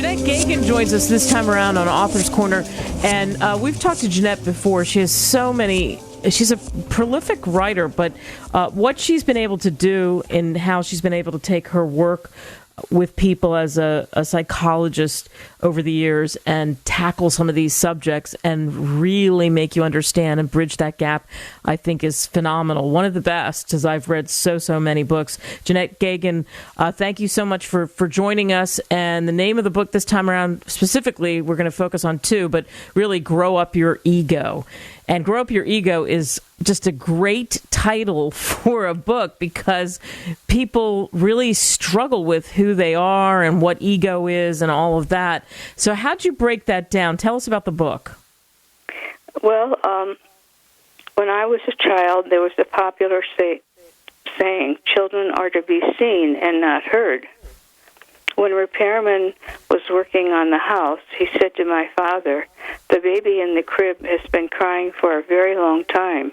Jeannette Gagan joins us this time around on Author's Corner, and we've talked to Jeannette before. She has so many. She's a prolific writer, but what she's been able to do and how she's been able to take her work with people as a psychologist over the years and tackle some of these subjects and really make you understand and bridge that gap, I think is phenomenal. One of the best, as I've read so many books. Jeannette Gagan, thank you so much for joining us. And the name of the book this time around, specifically, we're going to focus on two, but really Grow Up Your Ego. And Grow Up Your Ego is just a great title for a book because people really struggle with who they are and what ego is and all of that. So how'd you break that down? Tell us about the book. Well, when I was a child, there was a popular saying, children are to be seen and not heard. When a repairman was working on the house, he said to my father, "The baby in the crib has been crying for a very long time."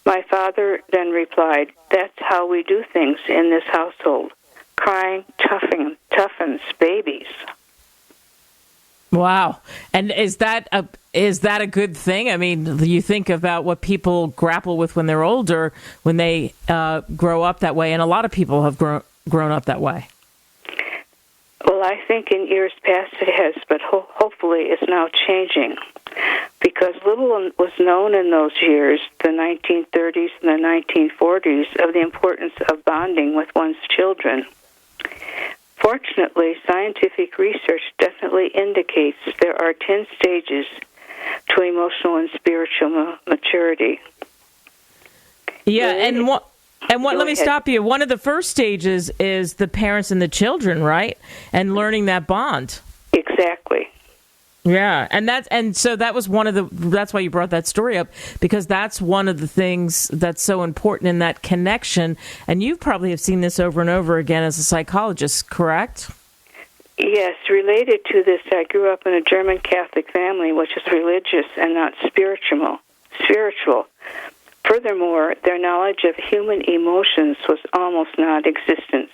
My father then replied, "That's how we do things in this household. Crying toughens babies." Wow. And is that a good thing? I mean, you think about what people grapple with when they're older, when they grow up that way, and a lot of people have grown up that way. Well, I think in years past it has, but hopefully it's now changing. Because little was known in those years, the 1930s and the 1940s, of the importance of bonding with one's children. Fortunately, scientific research definitely indicates there are 10 stages to emotional and spiritual maturity. Yeah, let me stop you. One of the first stages is the parents and the children, right? And learning that bond. Exactly. Yeah, so that was that's why you brought that story up, because that's one of the things that's so important in that connection. And you probably have seen this over and over again as a psychologist, correct? Yes, related to this, I grew up in a German Catholic family, which is religious and not spiritual. Furthermore, their knowledge of human emotions was almost non-existent.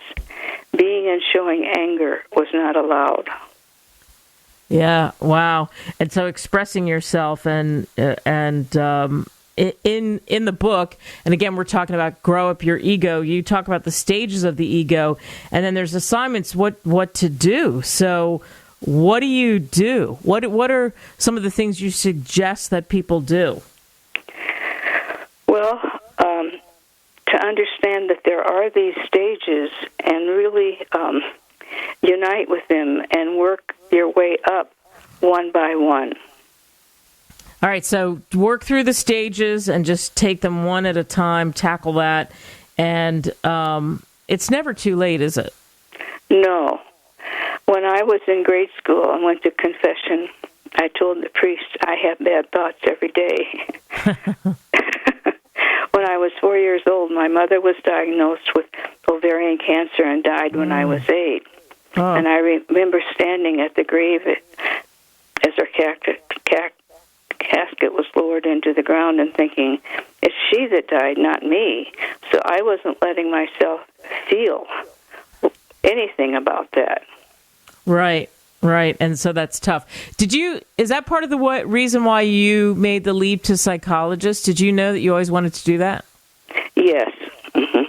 Being and showing anger was not allowed. Yeah, wow. And so expressing yourself and in the book, and again, we're talking about Grow Up Your Ego, you talk about the stages of the ego, and then there's assignments, what to do. So what do you do? What are some of the things you suggest that people do? Well, to understand that there are these stages and really unite with them and work your way up one by one. All right, so work through the stages and just take them one at a time, tackle that. And it's never too late, is it? No. When I was in grade school and went to confession, I told the priest I have bad thoughts every day. When I was 4 years old, my mother was diagnosed with ovarian cancer and died when I was 8. Oh. And I remember standing at the grave as her casket was lowered into the ground and thinking, it's she that died, not me. So I wasn't letting myself feel anything about that. Right. And so that's tough. Is that part of the reason why you made the leap to psychologist? Did you know that you always wanted to do that? Yes. Mm-hmm.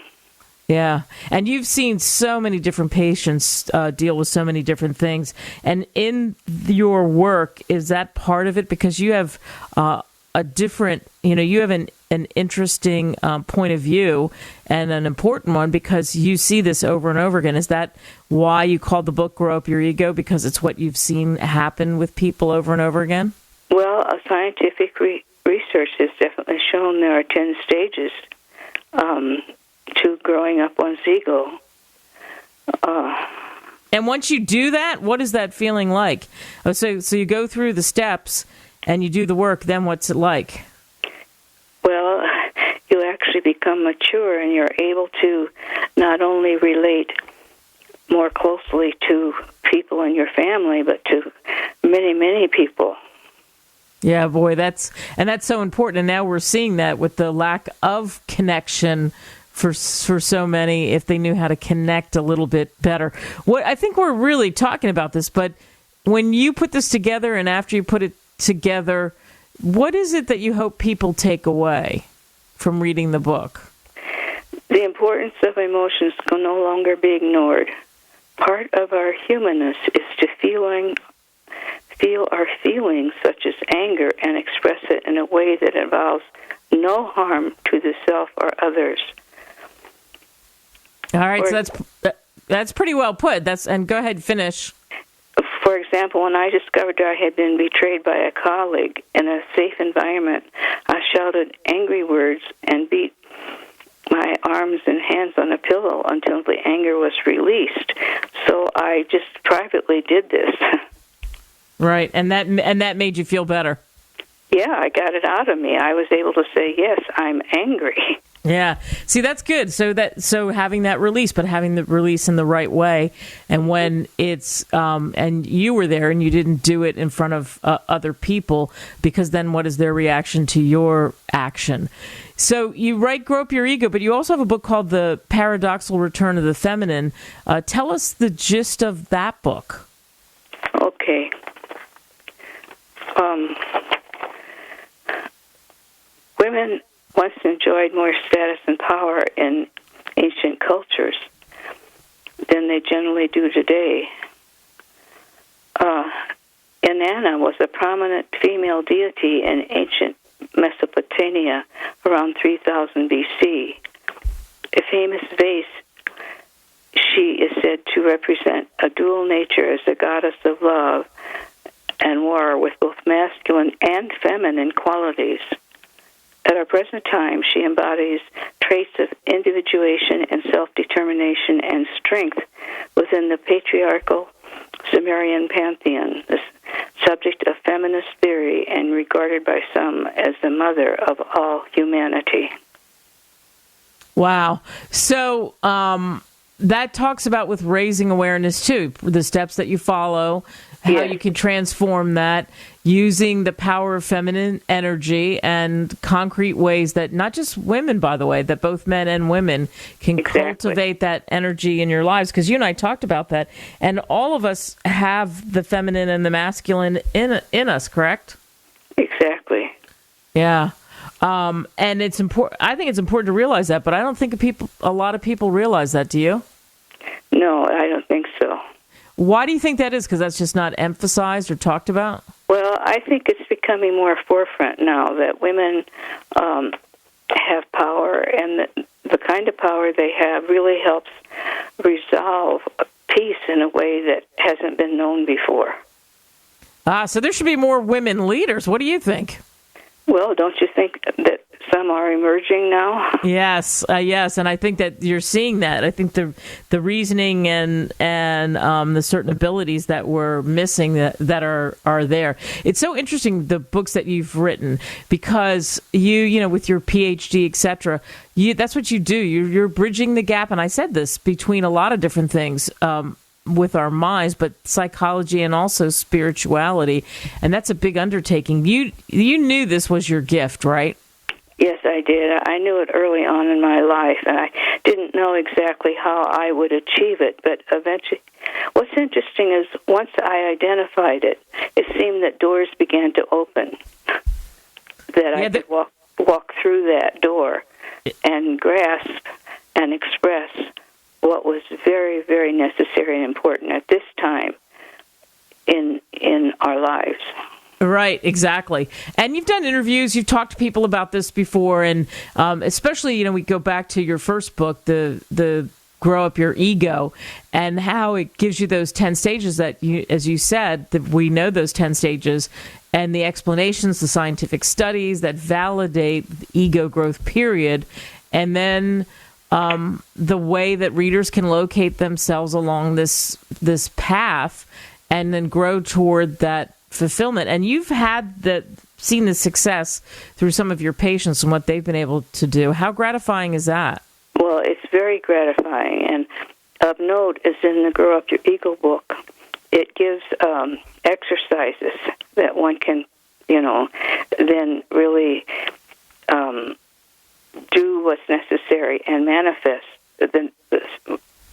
Yeah. And you've seen so many different patients deal with so many different things. And in your work, is that part of it? Because you have a different, you have an interesting point of view and an important one because you see this over and over again. Is that why you called the book Grow Up Your Ego? Because it's what you've seen happen with people over and over again? Well, scientific research has definitely shown there are 10 stages to growing up one's ego. And once you do that, what is that feeling like? Oh, so you go through the steps and you do the work, then what's it like? Well, you actually become mature and you're able to not only relate more closely to people in your family, but to many, many people. Yeah, boy, that's so important. And now we're seeing that with the lack of connection for so many, if they knew how to connect a little bit better. What I think we're really talking about this, but when you put this together and after you put it together, what is it that you hope people take away from reading the book? The importance of emotions can no longer be ignored. Part of our humanness is to feel our feelings, such as anger, and express it in a way that involves no harm to the self or others. All right, so that's pretty well put. And go ahead, finish. For example, when I discovered I had been betrayed by a colleague in a safe environment, I shouted angry words and beat my arms and hands on a pillow until the anger was released. So I just privately did this. Right, and that made you feel better. Yeah, I got it out of me. I was able to say, yes, I'm angry. Yeah. See, that's good. So having that release, but having the release in the right way. And when it's, and you were there and you didn't do it in front of other people, because then what is their reaction to your action? So you write Grow Up Your Ego, but you also have a book called The Paradoxical Return of the Feminine. Tell us the gist of that book. Okay. Women once enjoyed more status and power in ancient cultures than they generally do today. Inanna was a prominent female deity in ancient Mesopotamia around 3000 BC. A famous vase, she is said to represent a dual nature as a goddess of love and war with both masculine and feminine qualities. At our present time, she embodies traits of individuation and self-determination and strength within the patriarchal Sumerian pantheon, the subject of feminist theory and regarded by some as the mother of all humanity. Wow. So that talks about with raising awareness, too, the steps that you follow, how you can transform that using the power of feminine energy and concrete ways that not just women, by the way, that both men and women can cultivate that energy in your lives. Because you and I talked about that. And all of us have the feminine and the masculine in us, correct? Exactly. Yeah. And it's important. I think it's important to realize that, but I don't think a lot of people realize that. Do you? No, I don't think so. Why do you think that is? Because that's just not emphasized or talked about? Well, I think it's becoming more forefront now that women have power, and the kind of power they have really helps resolve peace in a way that hasn't been known before. So there should be more women leaders. What do you think? Well, don't you think that some are emerging now? Yes, and I think that you're seeing that. I think the reasoning and the certain abilities that we're missing that are there. It's so interesting, the books that you've written, because you with your PhD, etc. That's what you do. You're bridging the gap, and I said this, between a lot of different things. With our minds, but psychology and also spirituality, and that's a big undertaking. You knew this was your gift, right? Yes, I did. I knew it early on in my life, and I didn't know exactly how I would achieve it, but eventually, what's interesting is once I identified it, it seemed that doors began to open, that I could walk through that door and grasp and express what was very, very necessary and important at this time in our lives. Right, exactly. And you've done interviews, you've talked to people about this before, and especially, we go back to your first book, the Grow Up Your Ego, and how it gives you those 10 stages that, as you said, that we know those 10 stages, and the explanations, the scientific studies that validate the ego growth period, and then the way that readers can locate themselves along this path and then grow toward that fulfillment. And you've seen the success through some of your patients and what they've been able to do. How gratifying is that? Well, it's very gratifying. And of note is in the Grow Up Your Ego book, it gives exercises that one can, then really do what's necessary and manifest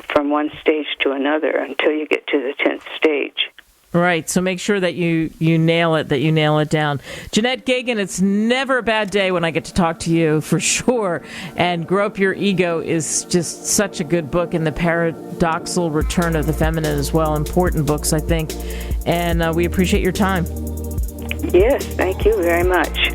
from one stage to another until you get to the 10th stage. Right. So make sure that you nail it, that you nail it down. Jeannette Gagan, it's never a bad day when I get to talk to you, for sure. And Grow Up Your Ego is just such a good book, and The Paradoxical Return of the Feminine as well. Important books, I think. And we appreciate your time. Yes, thank you very much.